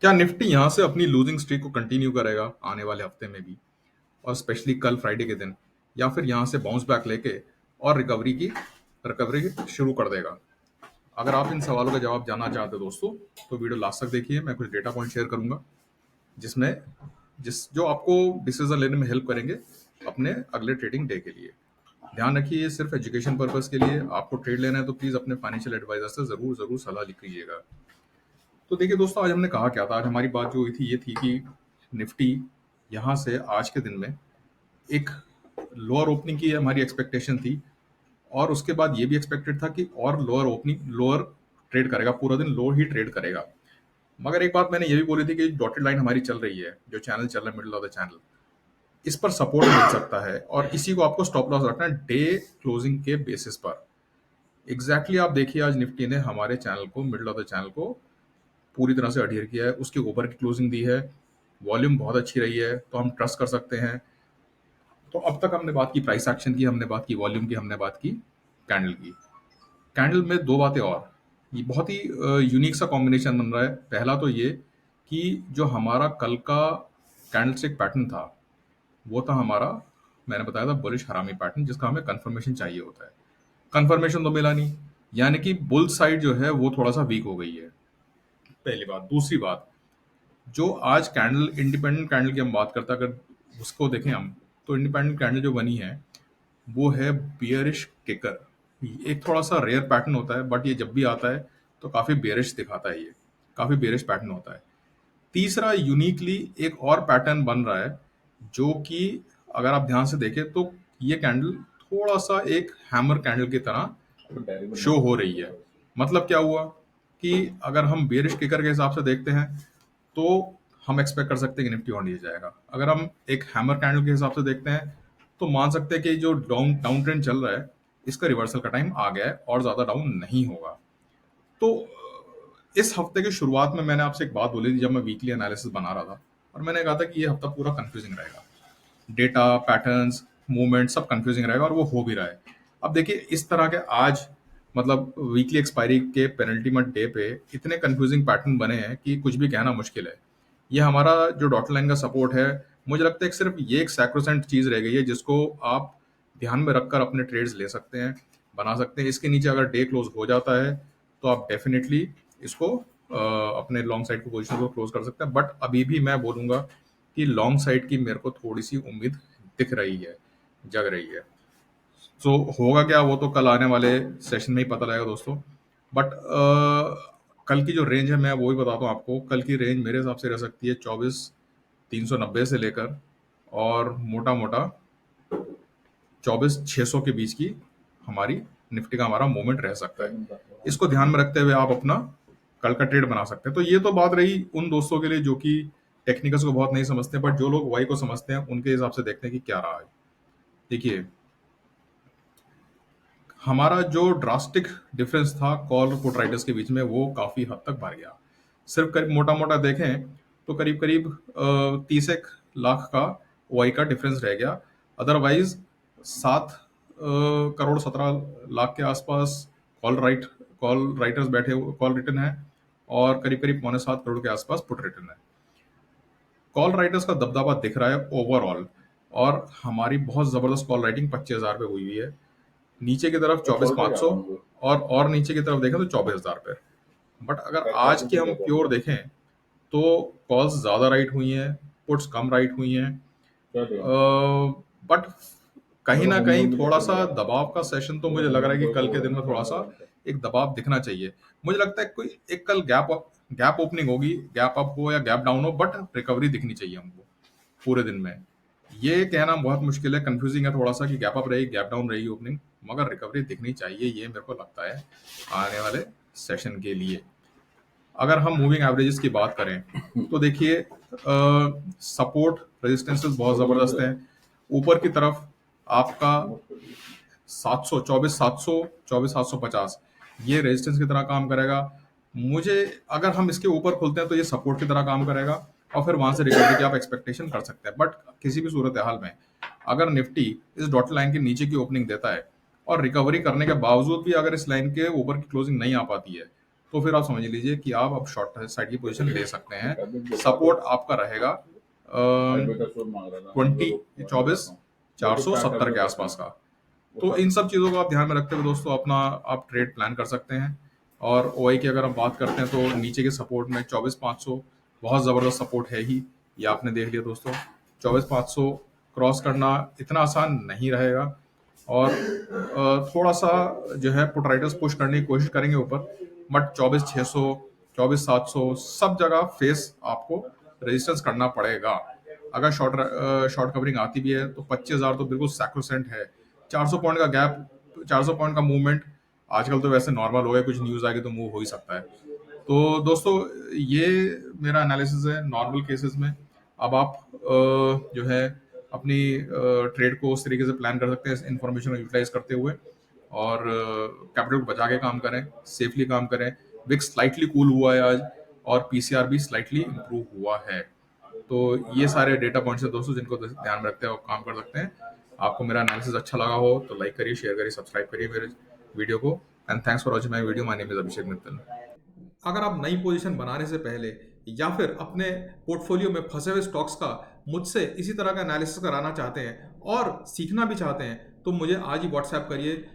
क्या निफ्टी यहाँ से अपनी लूजिंग स्ट्रीक को कंटिन्यू करेगा आने वाले हफ्ते में भी, और स्पेशली कल फ्राइडे के दिन, या फिर यहाँ से बाउंस बैक लेके और रिकवरी शुरू कर देगा? अगर आप इन सवालों का जवाब जानना चाहते हो दोस्तों, तो वीडियो लास्ट तक देखिए। मैं कुछ डेटा पॉइंट शेयर करूंगा जिसमें जिस जो आपको डिसीजन लेने में हेल्प करेंगे अपने अगले ट्रेडिंग डे के लिए। ध्यान रखिए, ये सिर्फ एजुकेशन पर्पस के लिए। आपको ट्रेड लेना है तो प्लीज अपने फाइनेंशियल एडवाइजर से जरूर जरूर सलाह लीजिएगा। तो देखिए दोस्तों, आज हमने कहा क्या था। आज हमारी बात जो हुई थी ये थी कि निफ्टी यहाँ से आज के दिन में एक लोअर ओपनिंग की हमारी एक्सपेक्टेशन थी, और उसके बाद ये भी एक्सपेक्टेड था कि और लोअर ट्रेड करेगा, पूरा दिन लो ही ट्रेड करेगा। मगर एक बात मैंने ये भी बोली थी कि डॉटेड लाइन हमारी चल रही है, जो चैनल चल रहा है मिडिल ऑफ द चैनल, इस पर सपोर्ट मिल सकता है, और इसी को आपको स्टॉप लॉस रखना है डे क्लोजिंग के बेसिस पर। एग्जैक्टली आप देखिए, आज निफ्टी ने हमारे चैनल को, मिडिल ऑफ द चैनल को पूरी तरह से अडहियर किया है, उसके ऊपर की क्लोजिंग दी है, वॉल्यूम बहुत अच्छी रही है, तो हम ट्रस्ट कर सकते हैं। तो अब तक हमने बात की प्राइस एक्शन की, हमने बात की वॉल्यूम की, हमने बात की कैंडल की। कैंडल में दो बातें और, ये बहुत ही यूनिक सा कॉम्बिनेशन बन रहा है। पहला तो ये कि जो हमारा कल का कैंडलस्टिक पैटर्न था, वो था हमारा, मैंने बताया था, बुलिश हरामी पैटर्न, जिसका हमें कंफर्मेशन चाहिए होता है। कंफर्मेशन तो मिला नहीं, यानी कि बुल साइड जो है वो थोड़ा सा वीक हो गई है, पहली बात। दूसरी बात, जो आज कैंडल, इंडिपेंडेंट कैंडल की हम बात करते हैं, अगर उसको देखें हम, तो इंडिपेंडेंट कैंडल जो बनी है वो है बियरिश किकर। एक थोड़ा सा रेयर पैटर्न होता है, बट ये जब भी आता है तो काफी बेरिश दिखाता है, ये काफी बेरिश पैटर्न होता है। तीसरा, यूनिकली एक और पैटर्न बन रहा है, जो कि अगर आप ध्यान से देखें तो ये कैंडल थोड़ा सा एक हैमर कैंडल की तरह शो हो रही है। मतलब क्या हुआ कि अगर हम बेरिश किकर के हिसाब से देखते हैं तो हम एक्सपेक्ट कर सकते हैं कि निफ्टी और नीचे जाएगा। अगर हम एक हैमर कैंडल के हिसाब से देखते हैं तो मान सकते हैं कि जो डाउन डाउन ट्रेंड चल रहा है, इसका रिवर्सल का टाइम आ गया है और ज्यादा डाउन नहीं होगा। तो इस हफ्ते की शुरुआत में मैंने आपसे एक बात बोली थी, जब मैं वीकली एनालिसिस बना रहा था, और मैंने कहा था कि ये हफ्ता पूरा कंफ्यूजिंग रहेगा, डेटा पैटर्न्स मूवमेंट सब कंफ्यूजिंग रहेगा, और वो हो भी रहा है। अब देखिए, इस तरह के आज, मतलब वीकली एक्सपायरी के पेनल्टीमेंट डे पे इतने कंफ्यूजिंग पैटर्न बने हैं कि कुछ भी कहना मुश्किल है। ये हमारा जो डॉट लाइन का सपोर्ट है, मुझे लगता है कि सिर्फ ये एक सैक्रोसेंट चीज रह गई है, जिसको आप ध्यान में रखकर अपने ट्रेड्स ले सकते हैं, बना सकते हैं। इसके नीचे अगर डे क्लोज हो जाता है तो आप डेफिनेटली इसको अपने लॉन्ग साइड की पोजीशन को क्लोज कर सकते हैं। बट अभी भी मैं बोलूंगा कि लॉन्ग साइड की मेरे को थोड़ी सी उम्मीद दिख रही है, जग रही है। तो होगा क्या, वो तो कल आने वाले सेशन में ही पता लगेगा दोस्तों। बट कल की जो रेंज है, मैं वो ही बताता हूँ आपको। कल की रेंज मेरे हिसाब से रह सकती है 24,390 से लेकर और मोटा मोटा 24,600 के बीच की हमारी निफ्टी का हमारा मूवमेंट रह सकता है। इसको ध्यान में रखते हुए आप अपना कल का ट्रेड बना सकते हैं। तो ये तो बात रही उन दोस्तों के लिए जो कि टेक्निकल्स को बहुत नहीं समझते, बट जो लोग वाई को समझते हैं उनके हिसाब से देखते हैं कि क्या रहा है। देखिए, हमारा जो ड्रास्टिक डिफरेंस था कॉल और पुट राइटर्स के बीच में, वो काफी हद तक बढ़ गया। सिर्फ करीब मोटा मोटा देखें तो करीब करीब 30 लाख का वाई का डिफरेंस रह गया। अदरवाइज 7 करोड़ 17 लाख के आसपास कॉल राइटर्स बैठे हुए, कॉल रिटर्न है, और करीब करीब 7.25 करोड़ के आसपास पुट रिटर्न है। कॉल राइटर्स का दबदबा दिख रहा है ओवरऑल, और हमारी बहुत जबरदस्त कॉल राइटिंग 25,000 पे हुई है। नीचे की तरफ 24,500, और नीचे की तरफ देखें तो 24,000 पे। बट अगर आज की हम प्योर देखें तो कॉल्स ज्यादा राइट हुई हैं, पुट्स कम राइट हुई हैं। बट कहीं ना कहीं थोड़ा सा दबाव का सेशन तो मुझे लग रहा है कि कल के दिन में थोड़ा सा एक दबाव दिखना चाहिए। मुझे लगता है कोई एक कल गैप ओपनिंग होगी, गैप अप हो या गैप डाउन हो, बट रिकवरी दिखनी चाहिए हमको पूरे दिन में। ये कहना बहुत मुश्किल है, कंफ्यूजिंग है थोड़ा सा कि गैप अप रही, गैप डाउन रही ओपनिंग, मगर रिकवरी दिखनी चाहिए, ये मेरे को लगता है आने वाले सेशन के लिए। अगर हम मूविंग एवरेजेस की बात करें तो देखिए, सपोर्ट रेजिस्टेंसेस बहुत जबरदस्त हैं। ऊपर की तरफ आपका 700, 24,700, 24,750, ये रेजिस्टेंस की तरह काम करेगा। मुझे, अगर हम इसके ऊपर खुलते हैं तो ये सपोर्ट की तरह काम करेगा, और फिर वहां से रिकवरी की आप एक्सपेक्टेशन कर सकते हैं। बट किसी भी सूरत हाल में अगर निफ्टी इस डॉट लाइन के नीचे की ओपनिंग देता है और रिकवरी करने के बावजूद भी अगर इस लाइन के ऊपर की क्लोजिंग नहीं आ पाती है, तो फिर आप समझ लीजिए कि आप अब शॉर्ट साइड की पोजीशन ले सकते हैं। सपोर्ट आपका रहेगा 24,470 के आसपास का। तो इन सब चीज़ों को आप ध्यान में रखते हुए दोस्तों अपना आप ट्रेड प्लान कर सकते हैं। और ओआई की अगर हम बात करते हैं तो नीचे के सपोर्ट में 24,500 बहुत ज़बरदस्त सपोर्ट है ही, ये आपने देख लिया दोस्तों। 24,500 क्रॉस करना इतना आसान नहीं रहेगा, और थोड़ा सा जो है पुट राइटर्स पुश करने की कोशिश करेंगे ऊपर, बट 24,600 24,700 सब जगह फेस आपको रेजिस्टेंस करना पड़ेगा। अगर शॉर्ट कवरिंग आती भी है तो 25,000 तो बिल्कुल सैक्रोसेंट है। 400 पॉइंट का गैप, 400 पॉइंट का मूवमेंट आजकल तो वैसे नॉर्मल हो गया, कुछ न्यूज आएगी तो मूव हो ही सकता है। तो दोस्तों ये मेरा एनालिसिस है नॉर्मल केसेस में। अब आप जो है अपनी ट्रेड को उस तरीके से प्लान कर सकते हैं इन्फॉर्मेशन को यूटिलाइज करते हुए, और कैपिटल को बचा के काम करें, सेफली काम करें। विक्स स्लाइटली कूल हुआ है आज, और पीसीआर भी स्लाइटली इंप्रूव हुआ है। तो ये सारे डेटा पॉइंट्स हैं दोस्तों जिनको ध्यान में रखते हैं और काम कर सकते हैं। आपको मेरा एनालिसिस अच्छा लगा हो तो लाइक करिए, शेयर करिए, सब्सक्राइब करिए मेरे वीडियो को। And thanks for watching my video. My name is Abhishek Mittal. अगर आप नई पोजीशन बनाने से पहले या फिर अपने पोर्टफोलियो में फंसे हुए स्टॉक्स का मुझसे इसी तरह का एनालिसिस कराना चाहते हैं और सीखना भी चाहते हैं, तो मुझे आज ही व्हाट्सएप करिए।